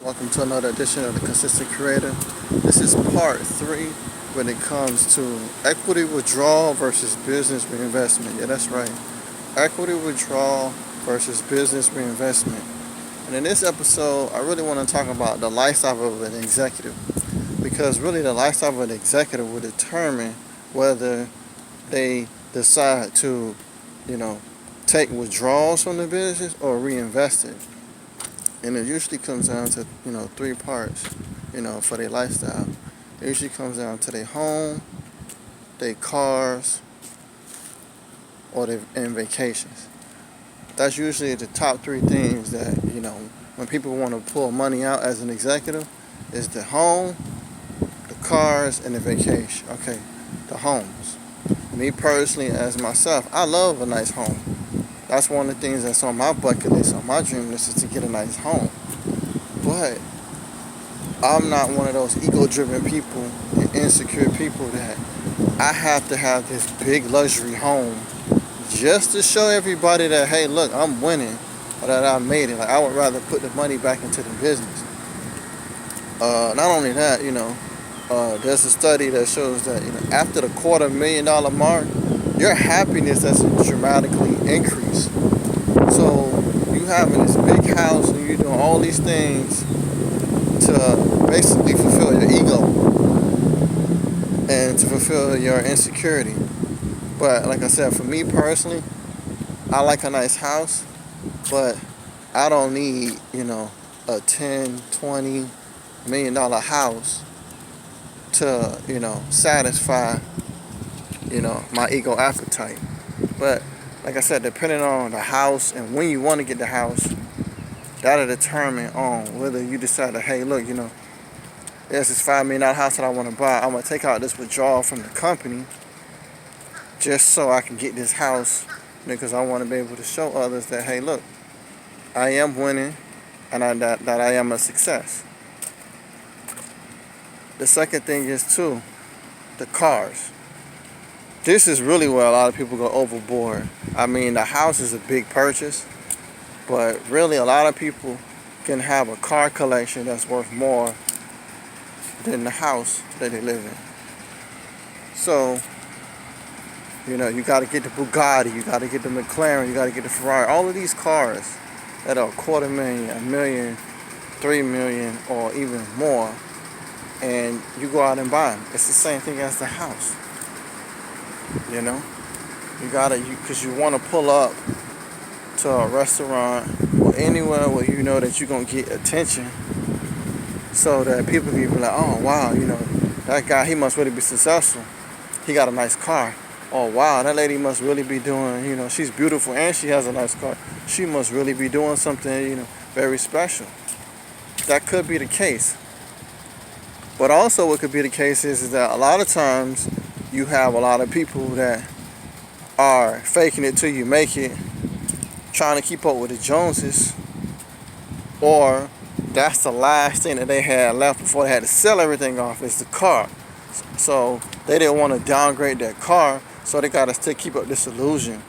Welcome to another edition of The Consistent Creator. This is part 3 when it comes to equity withdrawal versus business reinvestment. Yeah, that's right. Equity withdrawal versus business reinvestment. And in this episode, I really want to talk about the lifestyle of an executive. Because really the lifestyle of an executive will determine whether they decide to, you know, take withdrawals from the business or reinvest it. And it usually comes down to, three parts, for their lifestyle. It usually comes down to their home, their cars, or and vacations. That's usually the top three things that, when people want to pull money out as an executive, is the home, the cars, and the vacation. Okay, the homes. Me personally, as myself, I love a nice home. That's one of the things that's on my bucket list, on my dream list, is to get a nice home. But I'm not one of those ego-driven people and insecure people that I have to have this big luxury home just to show everybody that, hey, look, I'm winning, or that I made it. Like, I would rather put the money back into the business. Not only that, there's a study that shows that, after the $250,000 mark, your happiness has dramatically increased. So you having this big house and you're doing all these things to basically fulfill your ego and to fulfill your insecurity. But like I said, for me personally, I like a nice house, but I don't need, a 10, 20 million dollar house to, satisfy, my ego appetite. But like I said, depending on the house and when you want to get the house, that'll determine on whether you decide to, hey, look, there's this $5 million house that I want to buy. I'm going to take out this withdrawal from the company just so I can get this house, because I want to be able to show others that, hey, look, I am winning and that I am a success. The second thing is, too, the cars. This is really where a lot of people go overboard. I mean, the house is a big purchase, but really a lot of people can have a car collection that's worth more than the house that they live in. So, you got to get the Bugatti, you got to get the McLaren, you got to get the Ferrari. All of these cars that are $250,000, $1 million, $3 million, or even more, and you go out and buy them. It's the same thing as the house. You gotta, because you want to pull up to a restaurant or anywhere where you know that you're gonna get attention, so that people can be like, oh wow, that guy, he must really be successful. He got a nice car. Oh wow, that lady must really be doing, she's beautiful and she has a nice car. She must really be doing something, very special. That could be the case. But also what could be the case is that a lot of times you have a lot of people that are faking it till you make it, trying to keep up with the Joneses, or that's the last thing that they had left before they had to sell everything off, is the car. So they didn't want to downgrade their car, so they got to still keep up this illusion.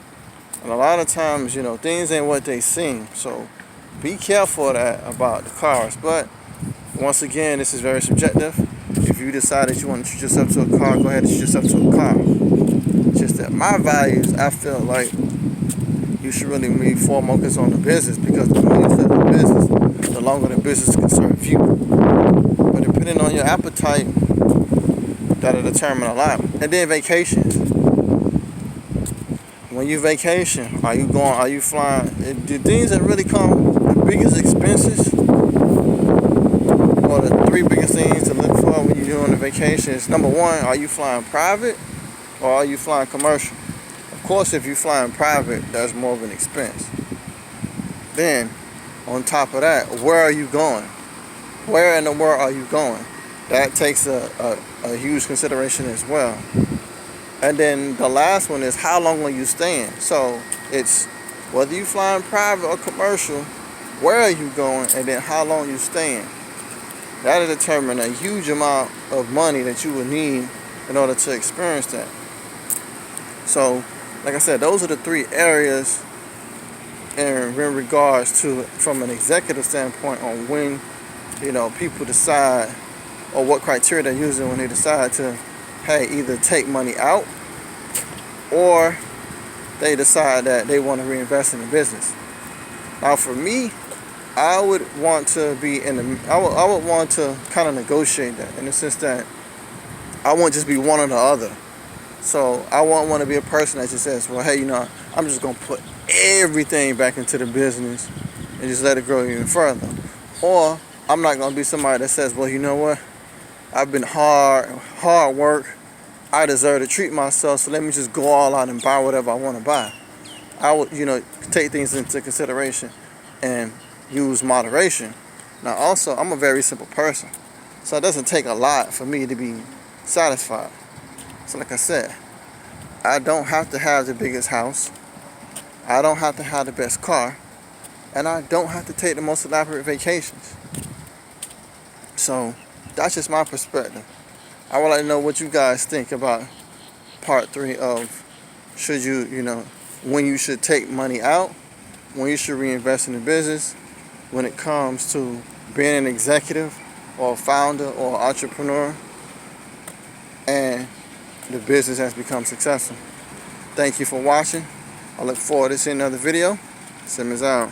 And a lot of times, things ain't what they seem. So be careful of that about the cars. But once again, this is very subjective. If you decide that you want to treat yourself to a car, go ahead and treat yourself to a car. Just that my values, I feel like you should really move focus on the business, because the more you serve the business, the longer the business can serve you. But depending on your appetite, that'll determine a lot. And then vacations. When you vacation, are you flying? The things that really come, the biggest expenses, or the three biggest things to look for when you're doing a vacation is, number one, are you flying private or are you flying commercial? Of course, if you're flying private, that's more of an expense. Then, on top of that, where are you going? Where in the world are you going? That takes a huge consideration as well. And then the last one is, how long are you staying? So it's whether you're flying private or commercial, where are you going, and then how long you staying. That'll determine a huge amount of money that you will need in order to experience that. So, like I said, those are the three areas in regards to, from an executive standpoint, on when people decide, or what criteria they're using when they decide to, hey, either take money out or they decide that they want to reinvest in the business. Now, for me, I would want to be in the. I would want to kind of negotiate that in the sense that I won't just be one or the other. So I won't want to be a person that just says, well, hey, I'm just gonna put everything back into the business and just let it grow even further. Or I'm not gonna be somebody that says, well, you know what? I've been hard work. I deserve to treat myself, so let me just go all out and buy whatever I want to buy. I would, take things into consideration and use moderation. Now, also, I'm a very simple person, so it doesn't take a lot for me to be satisfied. So, like I said, I don't have to have the biggest house. I don't have to have the best car, and I don't have to take the most elaborate vacations. So, that's just my perspective. I would like to know what you guys think about part 3 of should you, when you should take money out, when you should reinvest in the business, when it comes to being an executive or a founder or entrepreneur, and the business has become successful. Thank you for watching. I look forward to seeing another video. Simmons out.